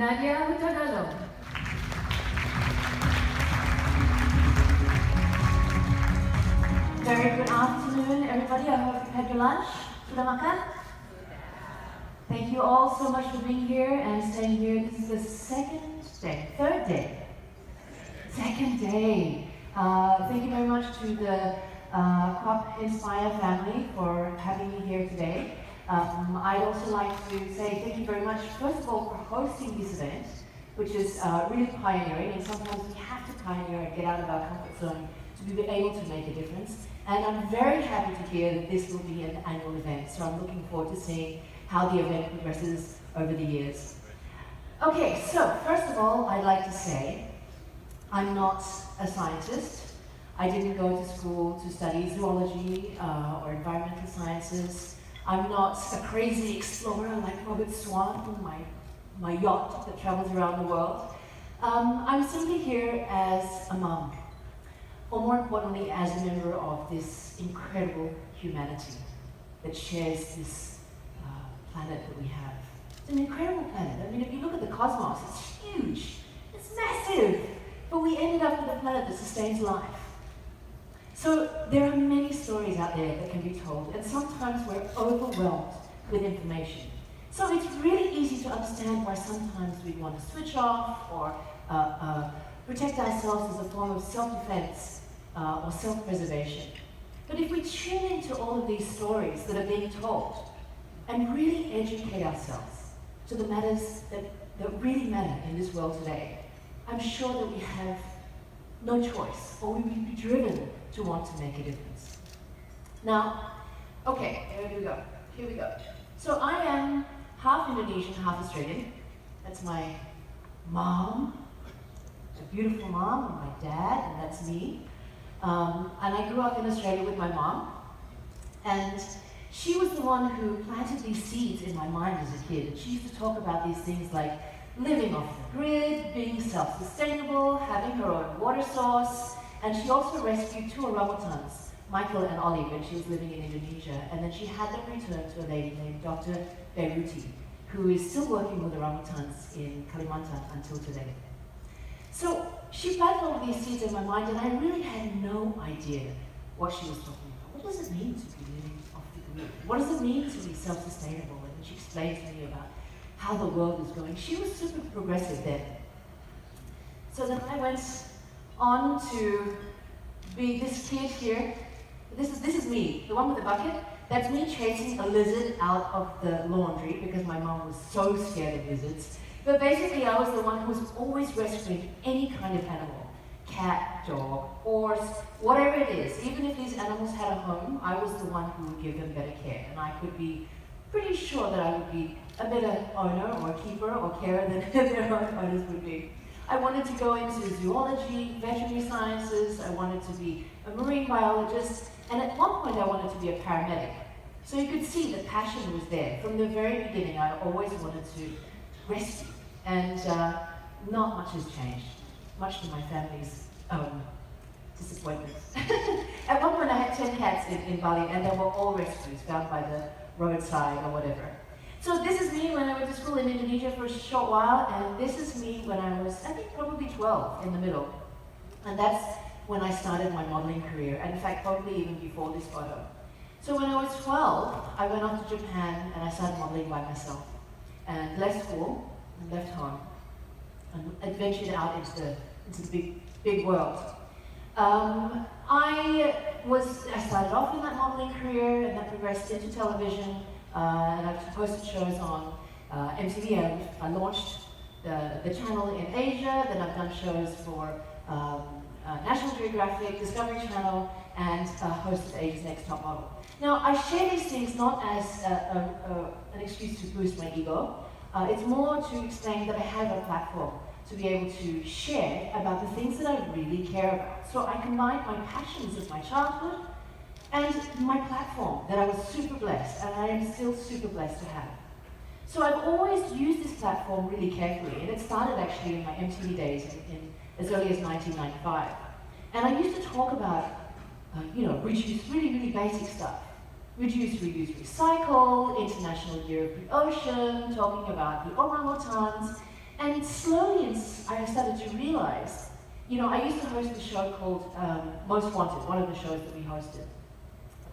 Nadya, Hutagalung. Very good afternoon, everybody. I hope you've had your lunch. Sudah makan? Thank you all so much for being here and staying here. This is the third day. Second day. Thank you very much to the KWAP Inspire family for having me here today. I'd also like to say thank you very much, first of all, for hosting this event, which is really pioneering, and sometimes we have to pioneer and get out of our comfort zone to be able to make a difference. And I'm very happy to hear that this will be an annual event, so I'm looking forward to seeing how the event progresses over the years. Okay, so first of all, I'd like to say I'm not a scientist. I didn't go to school to study zoology or environmental sciences. I'm not a crazy explorer like Robert Swan from my yacht that travels around the world. I'm simply here as a mom, or more importantly, as a member of this incredible humanity that shares this planet that we have. It's an incredible planet. I mean, if you look at the cosmos, it's huge, it's massive, but we ended up with a planet that sustains life. So there are many stories out there that can be told, and sometimes we're overwhelmed with information. So it's really easy to understand why sometimes we want to switch off or protect ourselves as a form of self-defense or self-preservation. But if we tune into all of these stories that are being told and really educate ourselves to the matters that really matter in this world today, I'm sure that we have no choice, or we will be driven to want to make a difference. Now, okay, here we go. So I am half Indonesian, half Australian. That's my mom, a beautiful mom, and my dad, and that's me. And I grew up in Australia with my mom, and she was the one who planted these seeds in my mind as a kid. And she used to talk about these things like living off the grid, being self-sustainable, having her own water source, and she also rescued 2 orangutans, Michael and Ollie, when she was living in Indonesia, and then she had them returned to a lady named Dr. Beruti, who is still working with orangutans in Kalimantan until today. So she planted all of these seeds in my mind, and I really had no idea what she was talking about. What does it mean to be living off the grid? What does it mean to be self-sustainable? And then she explained to me about how the world was going. She was super progressive then. So then I went on to be this kid here. This is me, the one with the bucket. That's me chasing a lizard out of the laundry because my mom was so scared of lizards. But basically I was the one who was always rescuing any kind of animal. Cat, dog, horse, whatever it is. Even if these animals had a home, I was the one who would give them better care. And I could be pretty sure that I would be a better owner or keeper or carer than their own owners would be. I wanted to go into zoology, veterinary sciences, I wanted to be a marine biologist, and at one point I wanted to be a paramedic. So you could see the passion was there. From the very beginning, I always wanted to rescue, and not much has changed, much to my family's disappointment. At one point I had 10 cats in Bali, and they were all rescues found by the roadside or whatever. So this is me when I went to school in Indonesia for a short while, and this is me when I was, I think, probably 12 in the middle. And that's when I started my modeling career, and in fact, probably even before this photo. So when I was 12, I went off to Japan and I started modeling by myself, and left school and left home, and adventured out into the big world. I started off in that modeling career, and that progressed into television, and I've hosted shows on MTV, and I launched the channel in Asia, then I've done shows for National Geographic, Discovery Channel, and hosted Asia's Next Top Model. Now, I share these things not as an excuse to boost my ego, it's more to explain that I have a platform to be able to share about the things that I really care about. So I combined my passions of my childhood and my platform that I was super blessed, and I am still super blessed to have. So I've always used this platform really carefully, and it started actually in my MTV days in as early as 1995. And I used to talk about, reduce, really basic stuff. Reduce, reuse, recycle, International Year of the Ocean, talking about the orangutans, and I started to realize, I used to host a show called Most Wanted, one of the shows that we hosted.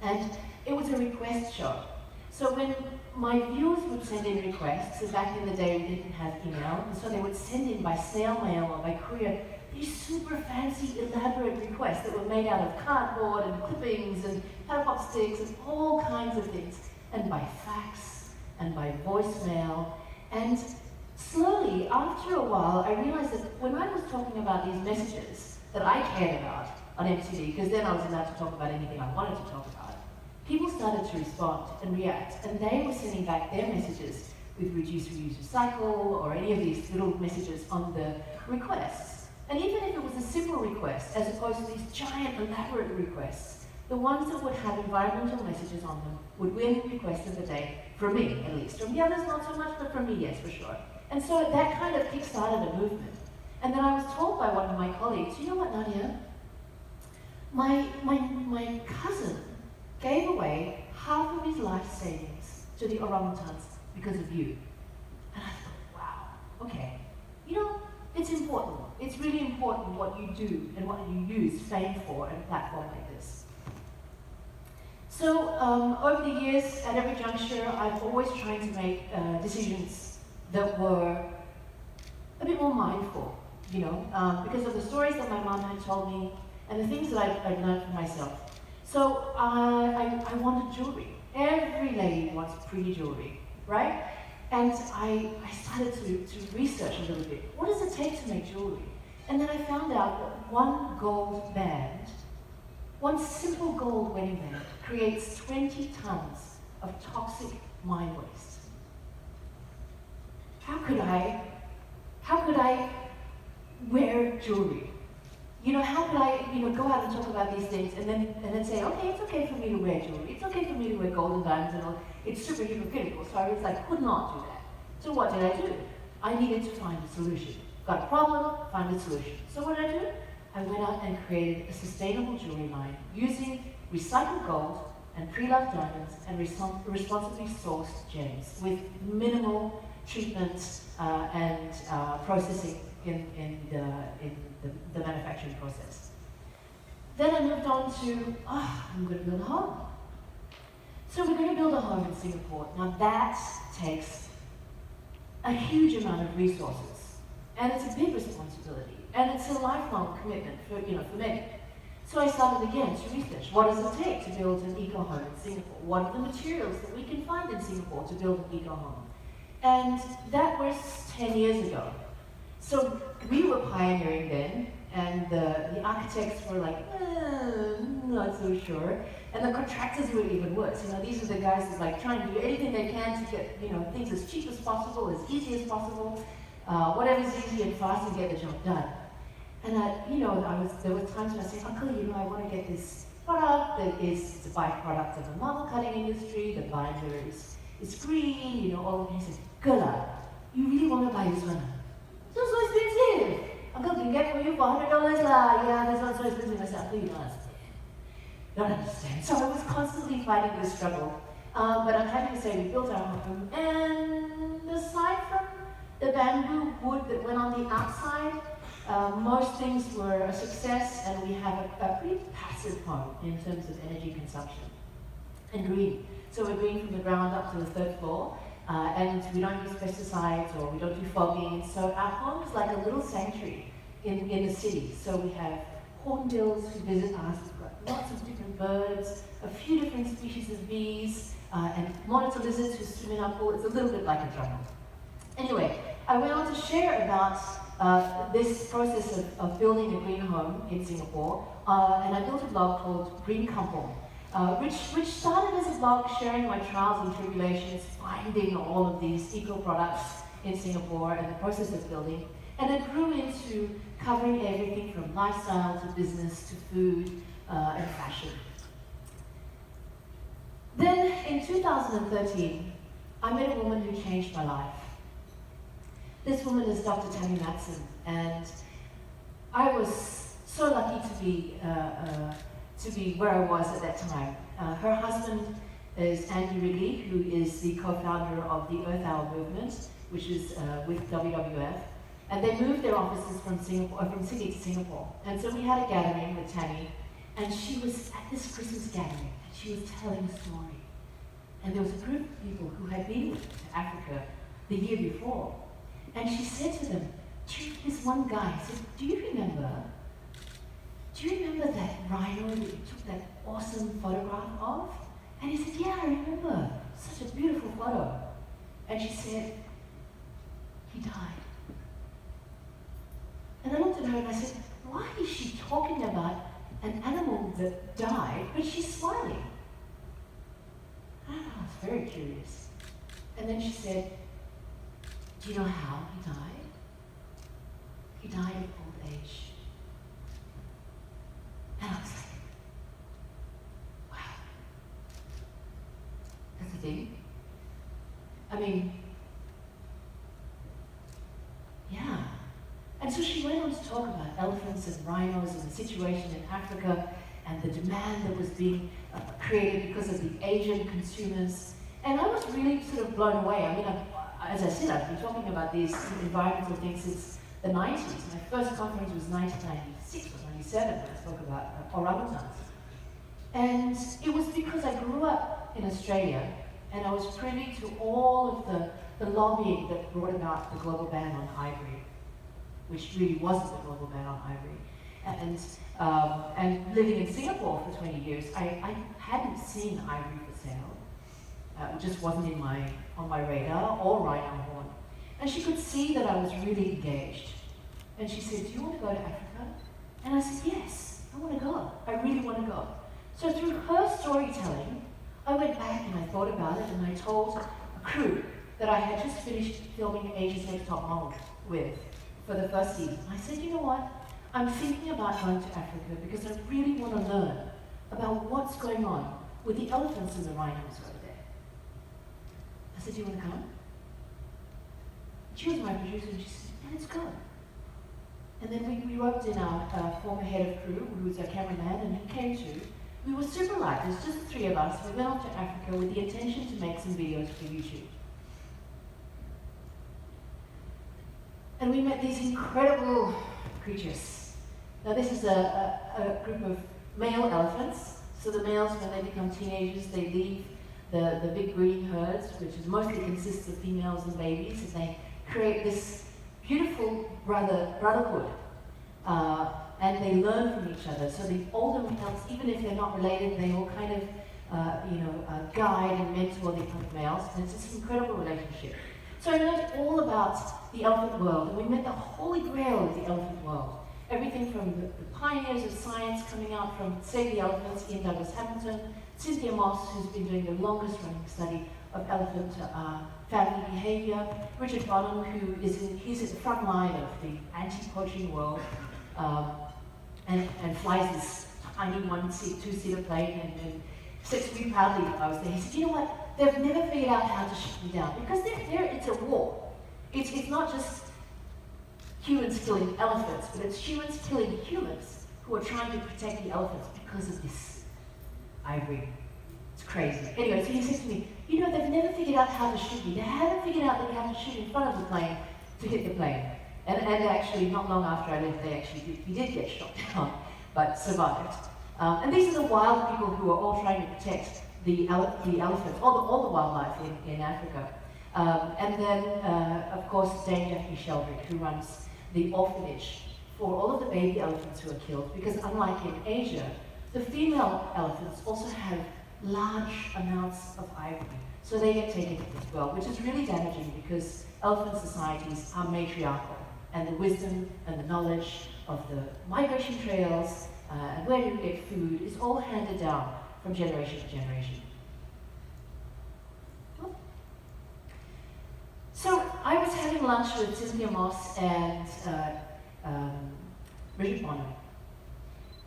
And it was a request show. So when my viewers would send in requests, so back in the day we didn't have email, and so they would send in by snail mail or by courier these super fancy, elaborate requests that were made out of cardboard and clippings and pop sticks and all kinds of things, and by fax and by voicemail. And slowly, after a while, I realized that when I was talking about these messages that I cared about on MTV, because then I was allowed to talk about anything I wanted to talk about, people started to respond and react, and they were sending back their messages with reduce, reuse, recycle, or any of these little messages on the requests. And even if it was a simple request, as opposed to these giant, elaborate requests, the ones that would have environmental messages on them would win request of the day, from me at least. From the others, not so much, but from me, yes, for sure. And so that kind of kick-started a movement. And then I was told by one of my colleagues, you know what, Nadya? My cousin gave away half of his life savings to the orangutans because of you. And I thought, wow, okay. It's important. It's really important what you do and what you use fame for in a platform like this. So over the years, at every juncture, I've always tried to make decisions that were a bit more mindful, because of the stories that my mom had told me and the things that I'd learned for myself. So I wanted jewelry. Every lady wants pretty jewelry, right? And I started to research a little bit. What does it take to make jewelry? And then I found out that one gold band, one simple gold wedding band, creates 20 tons of toxic mine waste. How could I wear jewelry? How could I, go out and talk about these things and then say, okay, it's okay for me to wear jewelry, it's okay for me to wear gold and diamonds and all. It's super hypocritical, so I could not do that. So what did I do? I needed to find a solution. Got a problem, find a solution. So what did I do? I went out and created a sustainable jewelry line using recycled gold and pre-loved diamonds and responsibly sourced gems with minimal treatment and processing in the manufacturing process. Then I moved on to, I'm going to build a home. So we're going to build a home in Singapore. Now that takes a huge amount of resources, and it's a big responsibility, and it's a lifelong commitment for many. So I started again to research, what does it take to build an eco-home in Singapore? What are the materials that we can find in Singapore to build an eco-home? And that was 10 years ago. So we were pioneering then, and the architects were like, not so sure. And the contractors were even worse. These are the guys that trying to do anything they can to get things as cheap as possible, as easy as possible, whatever's easy and fast and get the job done. And there were times when I said, Uncle, I want to get this product that is a byproduct of the marble cutting industry. The binder is green, all of it. He said, Gula, you really want to buy this one? So expensive. Uncle can get for you for $100 lah. Yeah, this one's so expensive. I said, Uncle, you don't understand. Don't understand. So I was constantly fighting this struggle. But I'm happy to say we built our home. And aside from the bamboo wood that went on the outside, most things were a success, and we have a pretty passive home in terms of energy consumption. And green. So we're green from the ground up to the third floor. And we don't use pesticides or we don't do fogging. So our home is like a little sanctuary in the city. So we have hornbills who visit us. We've got lots of different birds, a few different species of bees, and monitor lizards who swim in our pool. It's a little bit like a jungle. Anyway, I went on to share about this process of building a green home in Singapore, and I built a blog called Green Kampung, which started as a blog sharing my trials and tribulations, finding all of these eco products in Singapore and the process of building. And it grew into covering everything from lifestyle to business to food and fashion. Then in 2013, I met a woman who changed my life. This woman is Dr. Tammy Matson, and I was so lucky to be where I was at that time. Her husband is Andy Wrigley, who is the co-founder of the Earth Hour movement, which is with WWF. And they moved their offices from Sydney to Singapore. And so we had a gathering with Tammy, and she was at this Christmas gathering, and she was telling a story. And there was a group of people who had been to Africa the year before. And she said to them, this one guy said, do you remember that rhino that you took that awesome photograph of? And he said, yeah, I remember. Such a beautiful photo. And she said, he died. And I looked at her and I said, why is she talking about an animal that died, but she's smiling? I don't know, I was very curious. And then she said, do you know how he died? He died of old age. And I was like, wow. That's the thing. I mean, yeah. And so she went on to talk about elephants and rhinos and the situation in Africa and the demand that was being created because of the Asian consumers. And I was really sort of blown away. I mean, as I said, I've been talking about these environmental things since the 90s. My first conference was 1996 or 97 when I spoke about orangutans. And it was because I grew up in Australia and I was privy to all of the lobbying that brought about the global ban on ivory, which really wasn't a global ban on ivory. And living in Singapore for 20 years, I hadn't seen ivory for sale. It just wasn't on my radar or rhino horn. And she could see that I was really engaged. And she said, do you want to go to Africa? And I said, yes, I want to go. I really want to go. So through her storytelling, I went back and I thought about it and I told a crew that I had just finished filming Asia's Next Top Model with for the first season. I said, you know what? I'm thinking about going to Africa because I really want to learn about what's going on with the elephants and the rhinos over there. I said, do you want to come? She was my producer and she said, yeah, let's go. And then we roped in our former head of crew, who was our cameraman, and he came too. We were super light, there's just the three of us. We went off to Africa with the intention to make some videos for YouTube. And we met these incredible creatures. Now this is a group of male elephants. So the males, when they become teenagers, they leave the big breeding herds, which is mostly consists of females and babies, and they create this beautiful brotherhood. And they learn from each other. So the older males, even if they're not related, they all kind of guide and mentor the young males, and it's this incredible relationship. So I learned all about the elephant world, and we met the holy grail of the elephant world. Everything from the pioneers of science coming out from Save the Elephants, Ian Douglas Hamilton, Cynthia Moss, who's been doing the longest running study of elephant family behavior, Richard Bonham, who he's at the front line of the anti-poaching world, and flies this tiny two-seater plane and sits really proudly if I was there. He said, you know what, they've never figured out how to shoot me down because it's a war. It's not just humans killing elephants, but it's humans killing humans who are trying to protect the elephants because of this ivory. It's crazy. Anyway, so he said to me, you know, they've never figured out how to shoot me. They haven't figured out that you have to shoot in front of the plane to hit the plane. And actually, not long after I left, he did get shot down, but survived. And these are the wild people who are all trying to protect the elephants, all the wildlife in Africa. And then, of course, Dame Jackie Sheldrick, who runs the orphanage for all of the baby elephants who are killed, because unlike in Asia, the female elephants also have large amounts of ivory, so they get taken as well, which is really damaging because elephant societies are matriarchal, and the wisdom and the knowledge of the migration trails and where you get food is all handed down from generation to generation. So I was having lunch with Cynthia Moss and Richard Bonham.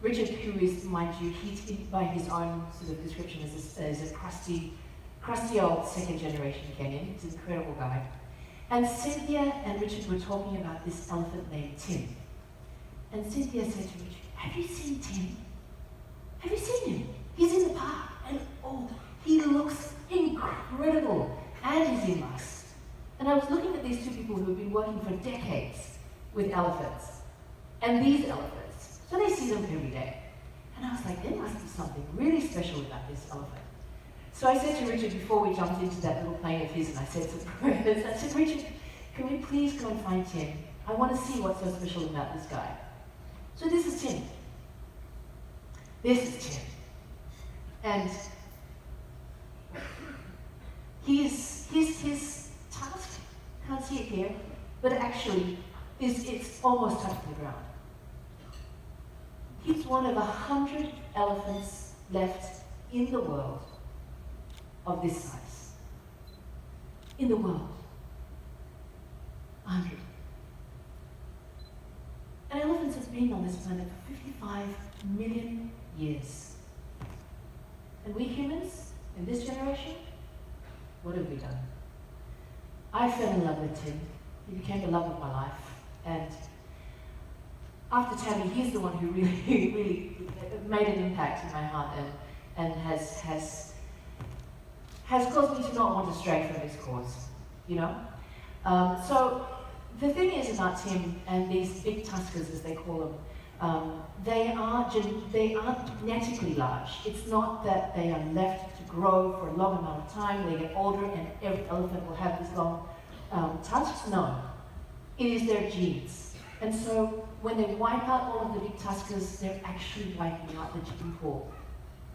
Richard, who is, mind you, he's by his own sort of description as a crusty old second generation Kenyan. He's an incredible guy. And Cynthia and Richard were talking about this elephant named Tim. And Cynthia said to Richard, have you seen Tim? Have you seen him? He's in the park. And oh, he looks incredible. And he's in us. And I was looking at these two people who have been working for decades with elephants, and these elephants. So they see them every day. And I was like, there must be something really special about this elephant. So I said to Richard before we jumped into that little plane of his and I said some prayers, I said, Richard, can we please go and find Tim? I want to see what's so special about this guy. So this is Tim. This is Tim. And his task, can't see it here, but actually it's almost touching the ground. He's one of 100 elephants left in the world of this size. In the world. 100. And elephants have been on this planet for 55 million years. And we humans, in this generation, what have we done? I fell in love with Tim. He became the love of my life. And after Tammy, he's the one who really made an impact in my heart and has caused me to not want to stray from this cause, you know? So the thing is about Tim and these big tuskers, as they call them, they are genetically large. It's not that they are left to grow for a long amount of time, they get older and every elephant will have this long tusks. No, it is their genes. And so when they wipe out all of the big tuskers, they're actually wiping out the gene pool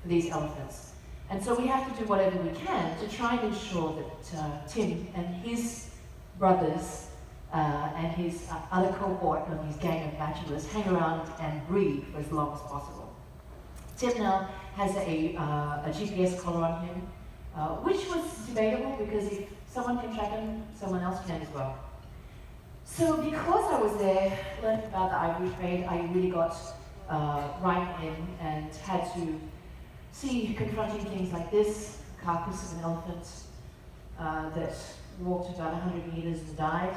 for these elephants. And so we have to do whatever we can to try and ensure that Tim and his brothers and his other cohort of his gang of bachelors hang around and breed for as long as possible. Tim now has a GPS collar on him, which was debatable because if someone can track him, someone else can as well. So because I was there, learned about the ivory trade, I really got right in and had to see confronting things like this, carcass of an elephant that walked about 100 meters and died.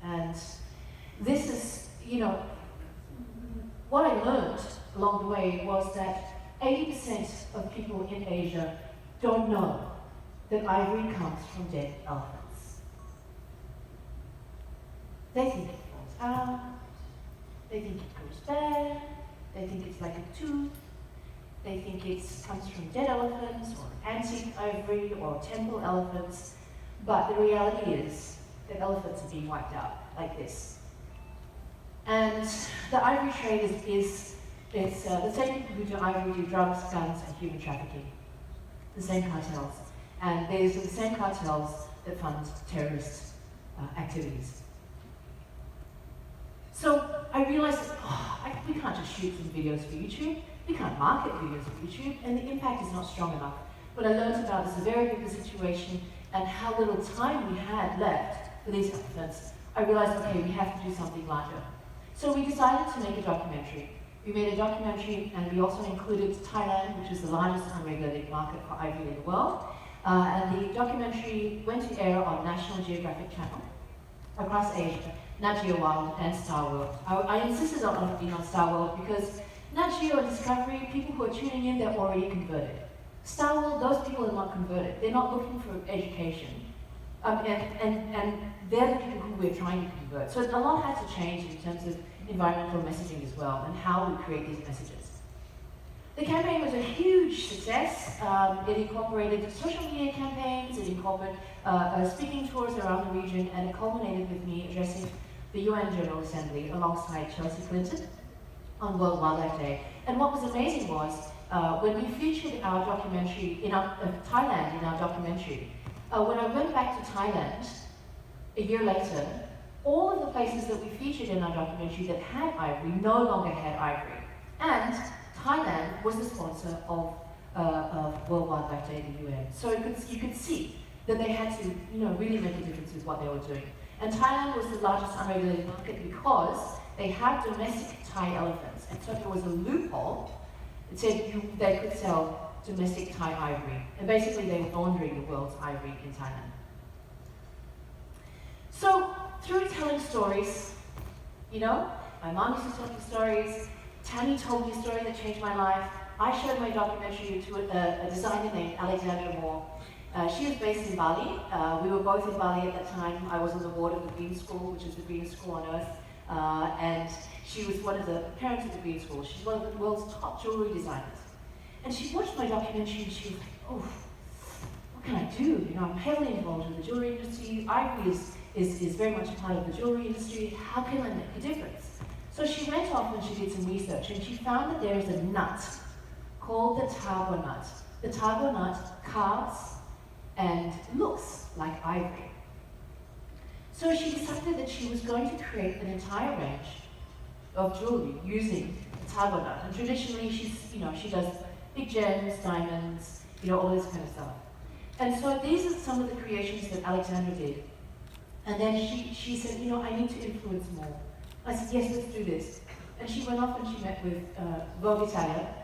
And this is, you know, what I learned along the way was that 80% of people in Asia don't know that ivory comes from dead elephants. They think it falls out, they think it goes bad, they think it's like a tooth, they think it comes from dead elephants or antique ivory or temple elephants, but the reality is that elephants are being wiped out like this. And the ivory trade is the same people who do ivory do drugs, guns, and human trafficking. The same cartels. And these are the same cartels that fund terrorist activities. So I realized that we can't just shoot some videos for YouTube, we can't market videos for YouTube, and the impact is not strong enough. When I learned about the severity of the situation and how little time we had left for these elephants, I realized, okay, we have to do something larger. So we decided to make a documentary. We made a documentary and we also included Thailand, which is the largest unregulated market for ivory in the world. And the documentary went to air on National Geographic Channel across Asia, Nat Geo Wild and Star World. I insisted on it being on Star World because Nat Geo and Discovery, people who are tuning in, they're already converted. Star World, those people are not converted. They're not looking for education. And they're the people who we're trying to convert. So a lot had to change in terms of environmental messaging as well and how we create these messages. The campaign was a huge success. It incorporated social media campaigns, it incorporated speaking tours around the region, and it culminated with me addressing the UN General Assembly alongside Chelsea Clinton on World Wildlife Day. And what was amazing was when we featured our documentary in Thailand in our documentary, when I went back to Thailand a year later, all of the places that we featured in our documentary that had ivory no longer had ivory. And Thailand was the sponsor of World Wildlife Day in the UN. So you could see that they had to really make a difference with what they were doing. And Thailand was the largest unregulated market because they have domestic Thai elephants. And so there was a loophole that said they could sell domestic Thai ivory. And basically they were laundering the world's ivory in Thailand. So through telling stories, my mom used to tell me stories, Tammy told me a story that changed my life, I showed my documentary to a designer named Alexandra Moore, She was based in Bali. We were both in Bali at that time. I was on the board of the Green School, which is the greenest school on earth. And she was one of the parents of the Green School. She's one of the world's top jewelry designers. And she watched my documentary and she was like, oh, what can I do? You know, I'm heavily involved in the jewelry industry. Ivory is very much a part of the jewelry industry. How can I make a difference? So she went off and she did some research and she found that there is a nut called the tago nut. The tago nut carves and looks like ivory. So she decided that she was going to create an entire range of jewelry using the tago nut. And traditionally, she does big gems, diamonds, all this kind of stuff. And so these are some of the creations that Alexandra did. And then she said, I need to influence more. I said, yes, let's do this. And she went off and she met with Vogue Italia.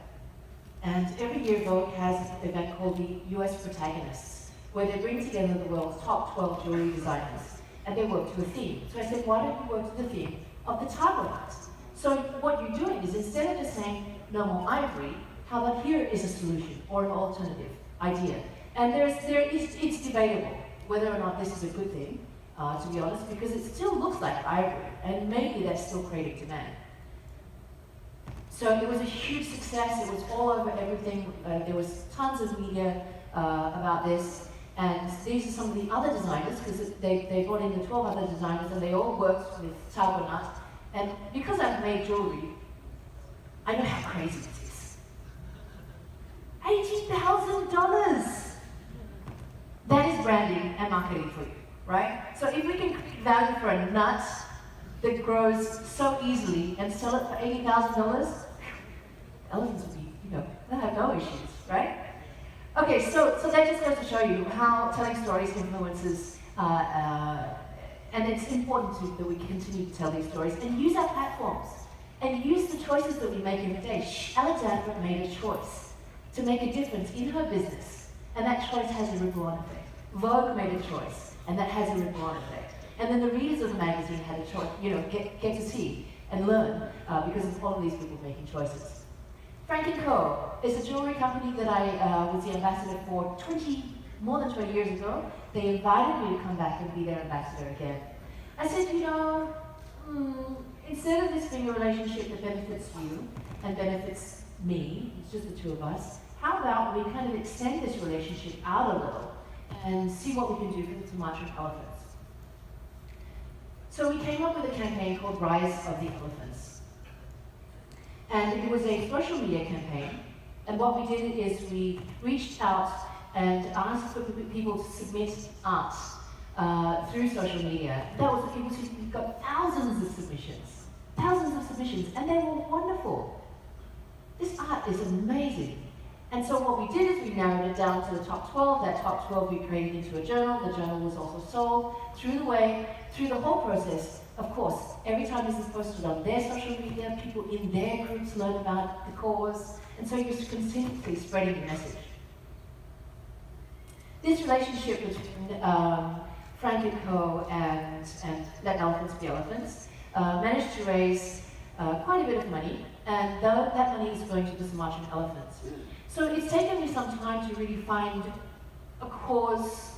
And every year Vogue has an event called the US Protagonists, where they bring together the world's top 12 jewelry designers. And they work to a theme. So I said, why don't you work to the theme of the tago nut? So what you're doing is, instead of just saying no more ivory, how about here is a solution or an alternative idea? And it's debatable whether or not this is a good thing, to be honest, because it still looks like ivory, and maybe that's still creating demand. So it was a huge success. It was all over everything. There was tons of media about this. And these are some of the other designers, because they brought in the 12 other designers, and they all worked with tago nut. And because I've made jewelry, I know how crazy this is. $80,000! That is branding and marketing for you, right? So if we can create value for a nut that grows so easily and sell it for $80,000, elephants would be, they'll have no issues, right? Okay, so that just goes to show you how telling stories influences, and it's important that we continue to tell these stories and use our platforms and use the choices that we make every day. Alexandra made a choice to make a difference in her business, and that choice has a ripple-on effect. Vogue made a choice, and that has a ripple-on effect. And then the readers of the magazine had a choice, get to see and learn because of all of these people making choices. Frank & Co. is a jewelry company that I was the ambassador for more than 20 years ago. They invited me to come back and be their ambassador again. I said, instead of this being a relationship that benefits you and benefits me, it's just the two of us, how about we kind of extend this relationship out a little and see what we can do for the Sumatran elephants. So we came up with a campaign called Rise of the Elephants. And it was a social media campaign. And what we did is we reached out and asked for people to submit art through social media. That was the people who got thousands of submissions, and they were wonderful. This art is amazing. And so what we did is we narrowed it down to the top 12. That top 12 we created into a journal. The journal was also sold through the whole process. Of course, every time this is posted on their social media, people in their groups learn about the cause, and so you're continuously spreading the message. This relationship between Frank & Co. and Let Elephants Be Elephants managed to raise quite a bit of money, and that money is going to the Sumatran elephants. So it's taken me some time to really find a cause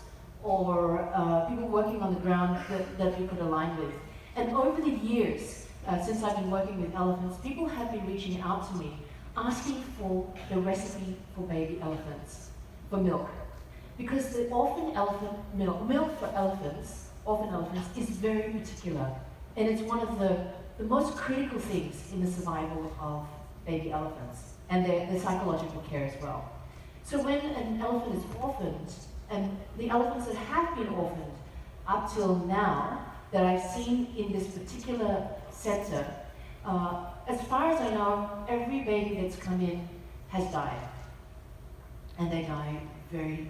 or people working on the ground that we could align with. And over the years, since I've been working with elephants, people have been reaching out to me, asking for the recipe for baby elephants, for milk. Because the orphan elephant milk for elephants, orphan elephants, is very particular. And it's one of the most critical things in the survival of baby elephants, and their psychological care as well. So when an elephant is orphaned, and the elephants that have been orphaned up till now, that I've seen in this particular center, as far as I know, every baby that's come in has died. And they die very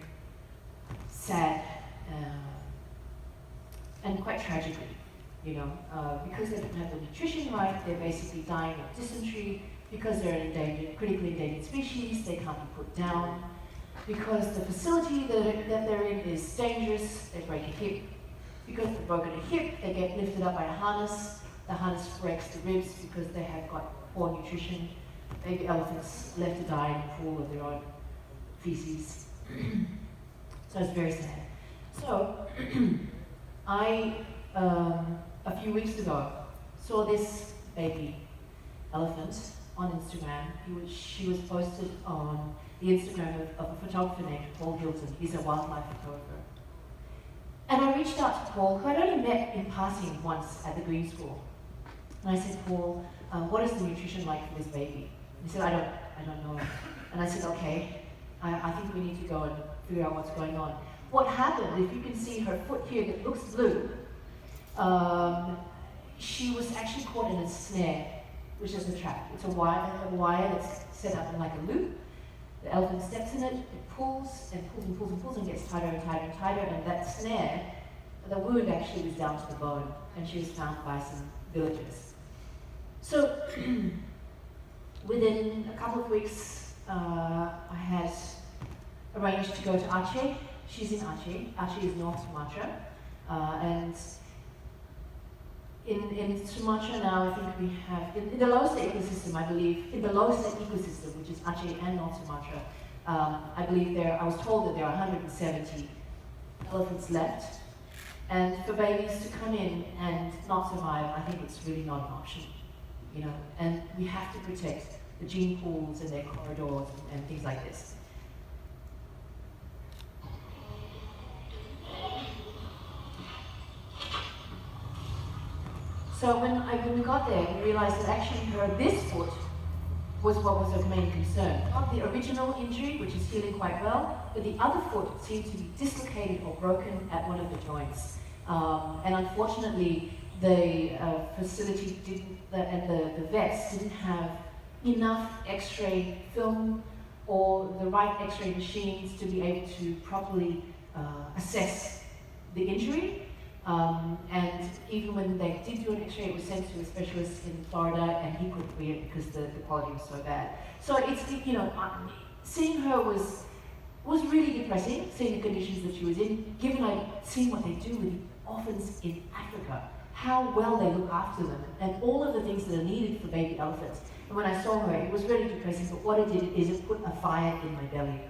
sad and quite tragically, because they don't have the nutrition right. They're basically dying of dysentery because they're an endangered, critically endangered species. They can't be put down because the facility that they're in is dangerous. They break a hip. Because they've broken a hip, they get lifted up by a harness. The harness breaks the ribs because they have got poor nutrition. Baby elephants left to die in a pool of their own feces. So it's very sad. So I, a few weeks ago, saw this baby elephant on Instagram. She was posted on the Instagram of a photographer named Paul Hilton. He's a wildlife photographer. And I reached out to Paul, who I'd only met in passing once at the Green School. And I said, Paul, what is the nutrition like for this baby? And he said, I don't know. And I said, okay, I think we need to go and figure out what's going on. What happened, if you can see her foot here that looks blue, she was actually caught in a snare, which is a trap. It's a wire that's set up in like a loop. The elephant steps in it, it pulls and pulls and pulls and pulls and gets tighter and tighter and tighter, and that snare, the wound actually was down to the bone, and she was found by some villagers. So within a couple of weeks, I had arranged to go to Aceh. She's in Aceh. Aceh is North Sumatra, and in Sumatra now, I think we have, in the Lhosa ecosystem, I believe, in the Lhosa ecosystem, which is Aceh and North Sumatra, I believe I was told that there are 170 elephants left. And for babies to come in and not survive, I think it's really not an option, you know. And we have to protect the gene pools and their corridors and things like this. So when we got there, we realized that actually this foot was what was of main concern. Not the original injury, which is healing quite well, but the other foot seemed to be dislocated or broken at one of the joints. And unfortunately, the facility and the vets didn't have enough X-ray film or the right X-ray machines to be able to properly assess the injury. And even when they did do an X-ray, it was sent to a specialist in Florida, and he couldn't read it because the quality was so bad. So it's, you know, seeing her was really depressing, seeing the conditions that she was in, given I'd seen what they do with the orphans in Africa, how well they look after them, and all of the things that are needed for baby elephants. And when I saw her, it was really depressing, but what it did is it put a fire in my belly.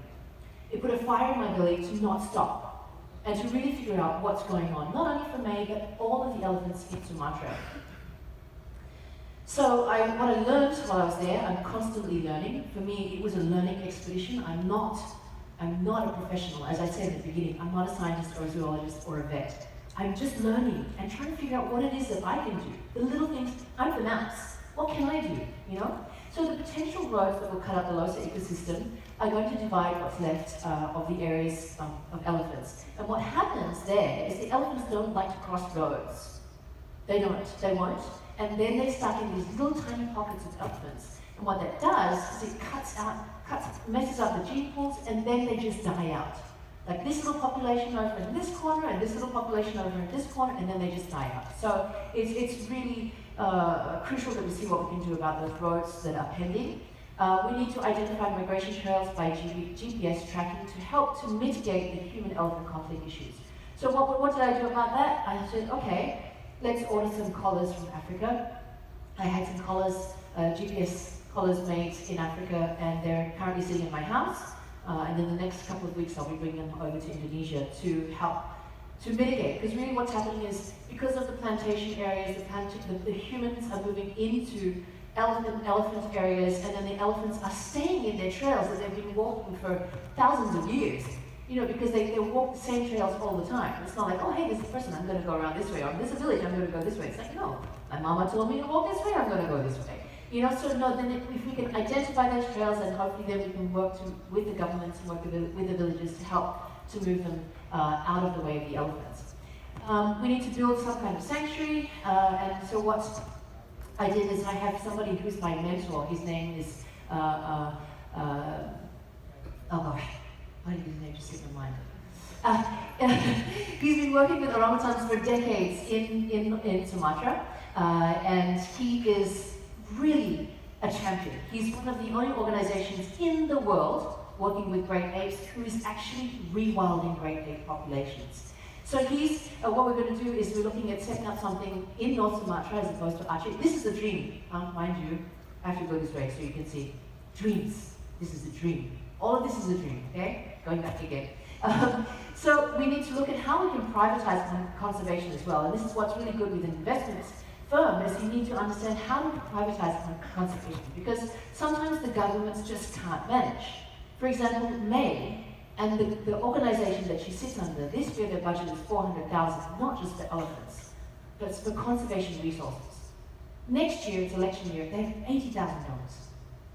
It put a fire in my belly to not stop, and to really figure out what's going on, not only for me, but all of the elephants in Sumatra. So what I learned while I was there, I'm constantly learning. For me, it was a learning expedition. I'm not a professional, as I said at the beginning. I'm not a scientist or a zoologist or a vet. I'm just learning and trying to figure out what it is that I can do. The little things, I'm the mouse. What can I do, you know? So the potential roads that will cut up the Lhosa ecosystem are going to divide what's left of the areas of elephants. And what happens there is the elephants don't like to cross roads. They won't. And then they're stuck in these little tiny pockets of elephants. And what that does is it messes up the gene pools, and then they just die out. Like this little population over in this corner, and this little population over in this corner, and then they just die out. So it's really crucial that we see what we can do about those roads that are pending. We need to identify migration trails by GPS tracking to help to mitigate the human-elephant conflict issues. So what did I do about that? I said, okay, let's order some collars from Africa. I had some collars, GPS collars made in Africa, and they're currently sitting in my house. And in the next couple of weeks, I'll be bringing them over to Indonesia to help to mitigate. Because really what's happening is, because of the plantation areas, the humans are moving into elephant areas, and then the elephants are staying in their trails that they've been walking for thousands of years. You know, because they walk the same trails all the time. It's not like, oh, hey, there's a person, I'm going to go around this way, or this village, I'm going to go this way. It's like, no, my mama told me to walk this way, I'm going to go this way. You know, so no, then if we can identify those trails, and hopefully then we can work with the governments and work with the villages to help to move them out of the way of the elephants. We need to build some kind of sanctuary, and so what I did is I have somebody who's my mentor. His name is, oh gosh, why did his name just slip my mind? He's been working with orangutans for decades in Sumatra, and he is really a champion. He's one of the only organizations in the world working with great apes who is actually rewilding great ape populations. So what we're going to do is we're looking at setting up something in North Sumatra as opposed to Aceh. This is a dream, mind you. I have to go this way so you can see. Dreams. This is a dream. All of this is a dream, okay? Going back again. So we need to look at how we can privatize conservation as well. And this is what's really good with an investment firm, is you need to understand how to privatize conservation, because sometimes the governments just can't manage. For example, May and the organization that she sits under, this year their budget is $400,000, not just for elephants, but it's for conservation resources. Next year, it's election year, they have $80,000.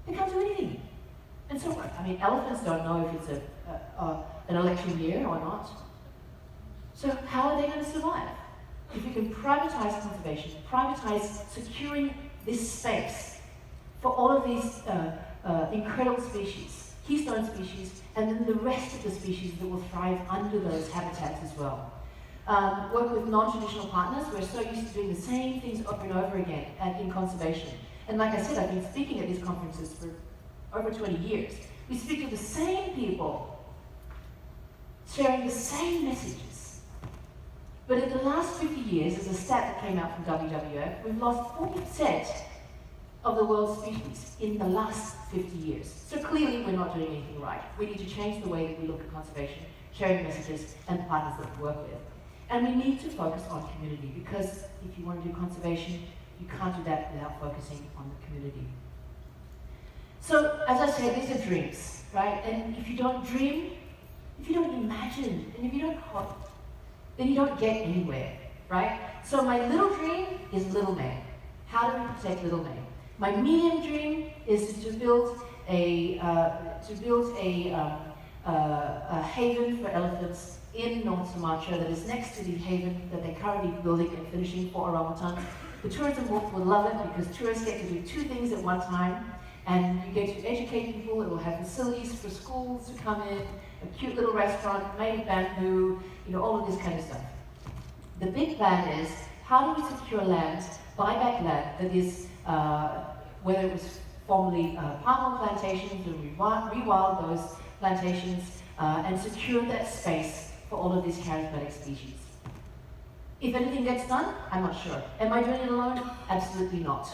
They can't do anything. And so, I mean, elephants don't know if it's an election year or not. So how are they going to survive? If we can privatize conservation, privatize securing this space for all of these incredible species, keystone species, and then the rest of the species that will thrive under those habitats as well. Work with non-traditional partners. We're so used to doing the same things over and over again in conservation. And like I said, I've been speaking at these conferences for over 20 years. We speak to the same people, sharing the same messages. But in the last 50 years, as a stat that came out from WWF, we've lost 40% of the world's species in the last 50 years. So clearly we're not doing anything right. We need to change the way that we look at conservation, sharing messages, and the partners that we work with. And we need to focus on community, because if you want to do conservation, you can't do that without focusing on the community. So, as I said, these are dreams, right? And if you don't dream, if you don't imagine, and if you don't hope, then you don't get anywhere, right? So my little dream is Little May. How do we protect Little May? My medium dream is to build a haven for elephants in North Sumatra that is next to the haven that they're currently building and finishing for orangutans. The tourism will love it, because tourists get to do two things at one time, and you get to educate people. It will have facilities for schools to come in, a cute little restaurant made of bamboo, all of this kind of stuff. The big plan is, how do we secure land, buy back land that is, whether it was formerly palm oil plantations, and rewild those plantations, and secure that space for all of these charismatic species. If anything gets done, I'm not sure. Am I doing it alone? Absolutely not.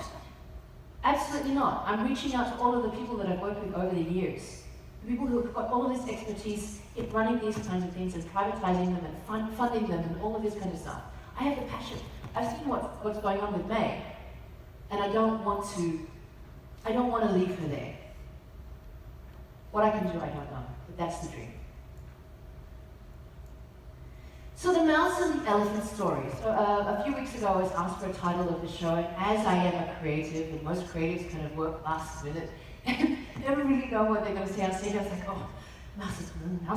Absolutely not. I'm reaching out to all of the people that I've worked with over the years. The people who have got all of this expertise in running these kinds of things and privatizing them and funding them and all of this kind of stuff. I have the passion. I've seen what's going on with May, and I don't want to leave her there. What I can do, I don't know, but that's the dream. So the mouse and the elephant story. So a few weeks ago I was asked for a title of the show, and as I am a creative, and most creatives kind of work last minute, and never really know what they're going to say on stage, I was like, oh, mouse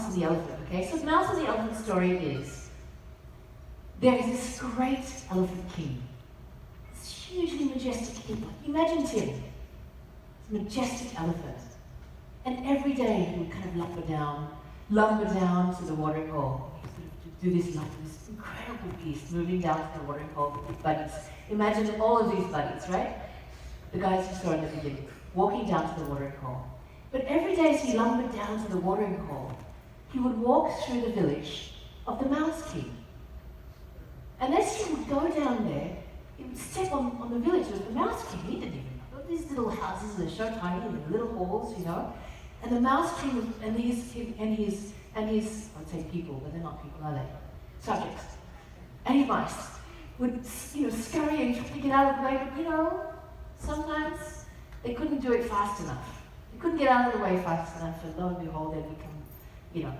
and the elephant, okay? So the mouse and the elephant story is, there is this great elephant king, this hugely majestic king. Imagine Tim, this majestic elephant, and every day he would kind of lumber down to the watering hole. Do this incredible beast moving down to the watering hole with buddies. Imagine all of these buddies, right? The guys you saw in the beginning, walking down to the watering hole. But every day as he lumbered down to the watering hole, he would walk through the village of the Mouse King. And as he would go down there, he would step on the village of the Mouse King. He didn't even know. These little houses are so tiny, and the little halls, And the Mouse King was, and his, I'd say people, but they're not people, are they? Subjects. And his mice would, scurry and try to get out of the way, but sometimes they couldn't do it fast enough. They couldn't get out of the way fast enough, and lo and behold, they'd become,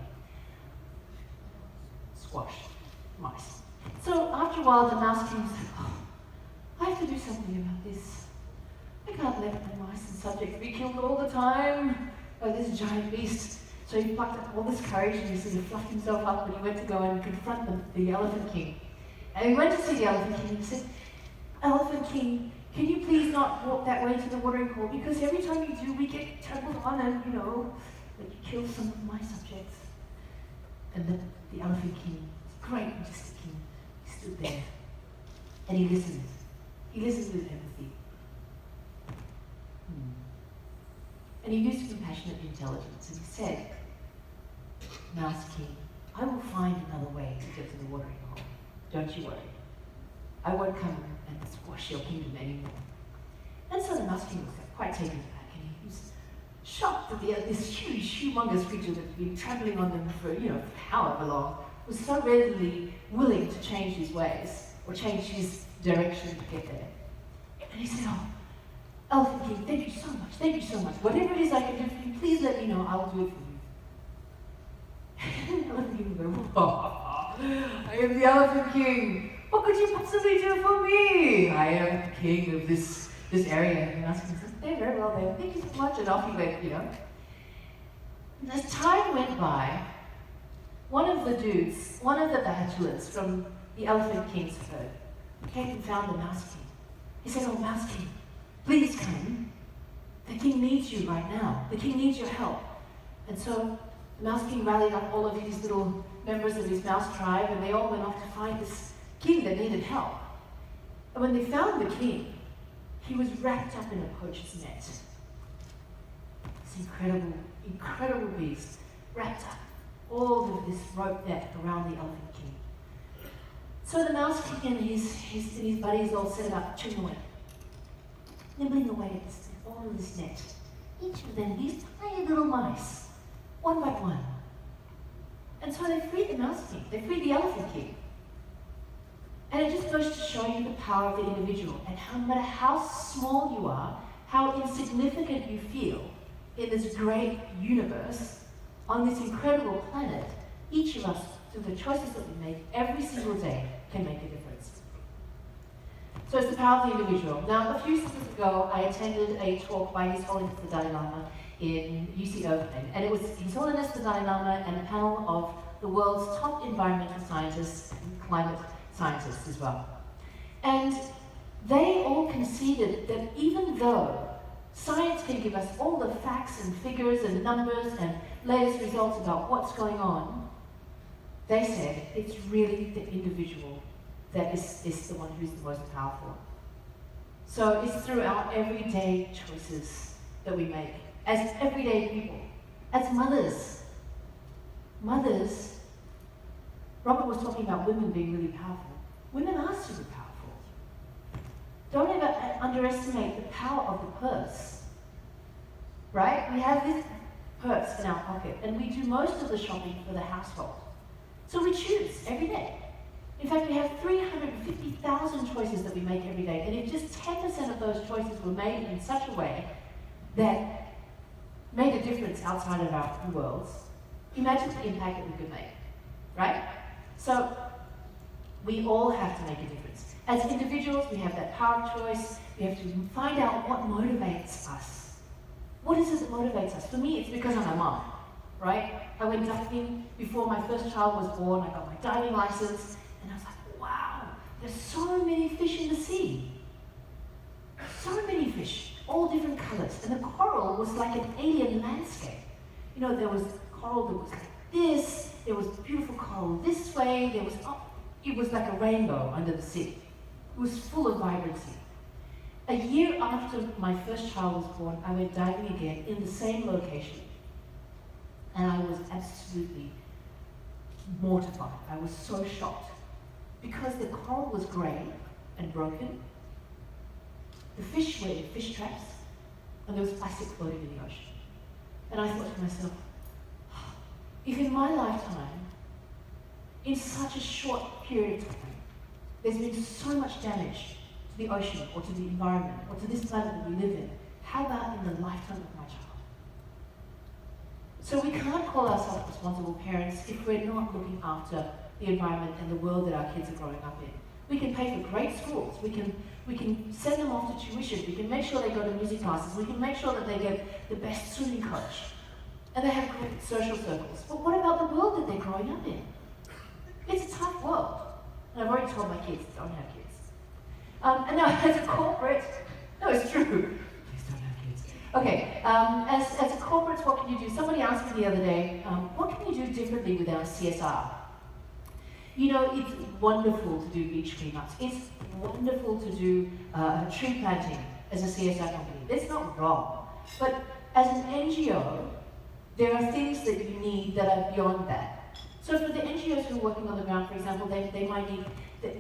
squashed mice. So after a while, the Mouse King was like, oh, I have to do something about this. I can't let my mice and subjects be killed all the time by this giant beast. So he plucked up all this courage, and he sort of fluffed himself up, and he went to go and confront the Elephant King. And he went to see the Elephant King, and he said, Elephant King, can you please not walk that way to the watering hole? Because every time you do, we get trampled on, and that you kill some of my subjects. And the Elephant King, this great majestic king, he stood there, and he listened. He listened with empathy. And he used compassionate intelligence, and he said, Mouse King, I will find another way to get to the watering hole. Don't you worry. I won't come and squash your kingdom anymore. And so the Mouse King was quite taken aback, and he was shocked that this huge, humongous creature that had been trampling on them for, however long, was so readily willing to change his ways, or change his direction to get there. And he said, oh, Elephant King, thank you so much. Whatever it is I can do for you, please let me know, I'll do it for you. Elephant King would go, oh, I am the Elephant King. What could you possibly do for me? I am the king of this area. And the Mouse King says, they're very well there, thank you so much, and off he went, And as time went by, one of the bachelors from the Elephant King's herd came and found the Mouse King. He said, oh, Mouse King, please come. The king needs you right now. The king needs your help. And so the Mouse King rallied up all of his little members of his mouse tribe, and they all went off to find this king that needed help. And when they found the king, he was wrapped up in a poacher's net. This incredible beast, wrapped up all of this rope net around the Elephant King. So the Mouse King and his buddies all set about chewing away, nibbling away at all of this net. Each of them, these tiny little mice, one by one. And so they freed the Mouse King, they freed the Elephant King. And it just goes to show you the power of the individual, and no matter how small you are, how insignificant you feel in this great universe, on this incredible planet, each of us, through the choices that we make every single day, can make a difference. So it's the power of the individual. Now, a few seasons ago, I attended a talk by His Holiness the Dalai Lama in UC Irvine, and it was His Holiness the Dalai Lama and a panel of the world's top environmental scientists and climate scientists as well. And they all conceded that even though science can give us all the facts and figures and numbers and latest results about what's going on, they said it's really the individual that is the one who's the most powerful. So it's through our everyday choices that we make as everyday people, as mothers. Mothers, Robert was talking about women being really powerful. Women are super powerful. Don't ever underestimate the power of the purse. Right? We have this purse in our pocket, and we do most of the shopping for the household. So we choose every day. In fact, we have 350,000 choices that we make every day, and if just 10% of those choices were made in such a way that made a difference outside of our worlds, imagine the impact that we could make, right? So we all have to make a difference. As individuals, we have that power of choice. We have to find out what motivates us. What is it that motivates us? For me, it's because I'm a mom, right? I went diving before my first child was born. I got my diving license, and I was like, wow, there's so many fish in the sea. So many fish, all different colors. And the coral was like an alien landscape. There was coral that was like this, there was beautiful coral this way, it was like a rainbow under the sea. It was full of vibrancy. A year after my first child was born, I went diving again in the same location. And I was absolutely mortified. I was so shocked. Because the coral was grey and broken, the fish were in fish traps, and there was plastic floating in the ocean. And I thought to myself, if in my lifetime, in such a short period of time, there's been so much damage to the ocean, or to the environment, or to this planet that we live in, how about in the lifetime of my child? So we can't call ourselves responsible parents if we're not looking after the environment and the world that our kids are growing up in. We can pay for great schools, we can send them off to tuition, we can make sure they go to music classes, we can make sure that they get the best swimming coach, and they have great social circles. But what about the world that they're growing up in? It's a tough world. And I've already told my kids, don't have kids. And now as a corporate, no, it's true. Please don't have kids. Okay, as a corporate, what can you do? Somebody asked me the other day, what can you do differently with our CSR? It's wonderful to do beach cleanups. It's wonderful to do tree planting as a CSR company. That's not wrong. But as an NGO, there are things that you need that are beyond that. So for the NGOs who are working on the ground, for example, they might need,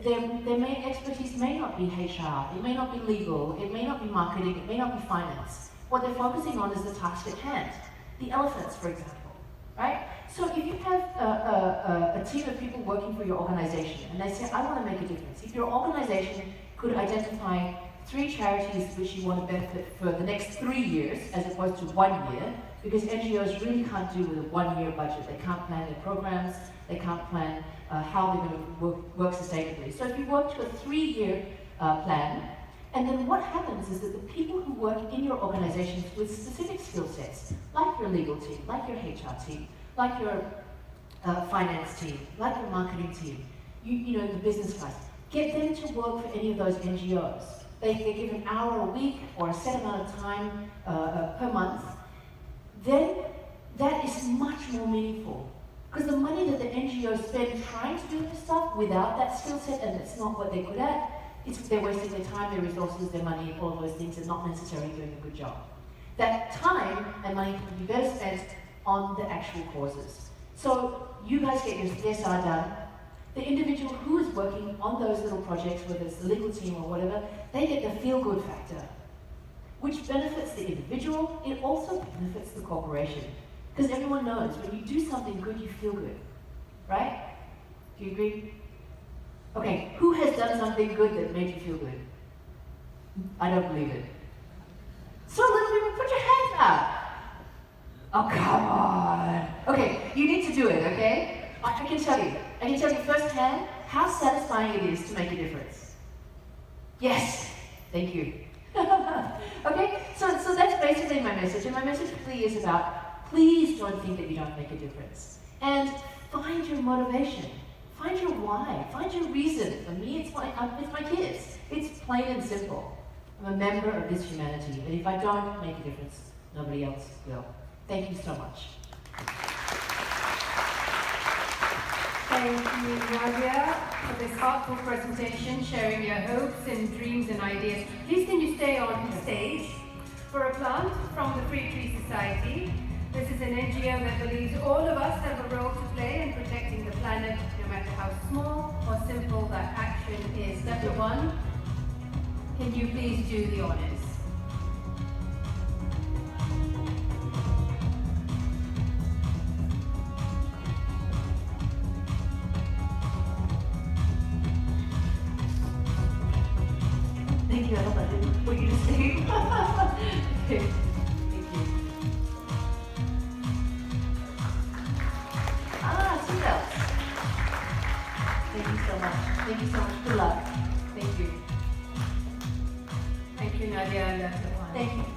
their main expertise may not be HR, it may not be legal, it may not be marketing, it may not be finance. What they're focusing on is the task at hand. The elephants, for example, right? So if you have a team of people working for your organization and they say, I want to make a difference. If your organization could identify 3 charities which you want to benefit for the next 3 years as opposed to 1 year, because NGOs really can't do with a 1-year budget. They can't plan their programs, they can't plan how they're going to work sustainably. So if you work to a 3-year plan, and then what happens is that the people who work in your organizations with specific skill sets, like your legal team, like your HR team, like your finance team, like your marketing team, you know, the business guys, get them to work for any of those NGOs. They give an hour a week or a set amount of time per month. Then that is much more meaningful. Because the money that the NGOs spend trying to do this stuff without that skill set, and it's not what they're good at, they're wasting their time, their resources, their money, all of those things, and not necessarily doing a good job. That time and money can be better spent on the actual causes. So you guys get your CSR done. The individual who is working on those little projects, whether it's the legal team or whatever, they get the feel-good factor, which benefits the individual. It also benefits the corporation. Because everyone knows when you do something good, you feel good, right? Do you agree? Okay, who has done something good that made you feel good? I don't believe it. So little people, put your hands up. Oh, come on. Okay, you need to do it, okay? I can tell you firsthand how satisfying it is to make a difference. Yes, thank you. Okay, so that's basically my message, and my message really is about, please don't think that you don't make a difference. And find your motivation. Find your why. Find your reason. For me, it's my kids. It's plain and simple. I'm a member of this humanity, and if I don't make a difference, nobody else will. Thank you so much. Thank you, Nadya, for this thoughtful presentation, sharing your hopes and dreams and ideas. Please can you stay on stage for a plant from the Free Tree Society. This is an NGO that believes all of us have a role to play in protecting the planet, no matter how small or simple that action is. Step 1, can you please do the honors? Thank you, I hope I didn't put you to sleep. Okay, thank you. Seatbelts. Thank you so much. Thank you so much. Good luck. Thank you. Thank you, Nadya. Thank you.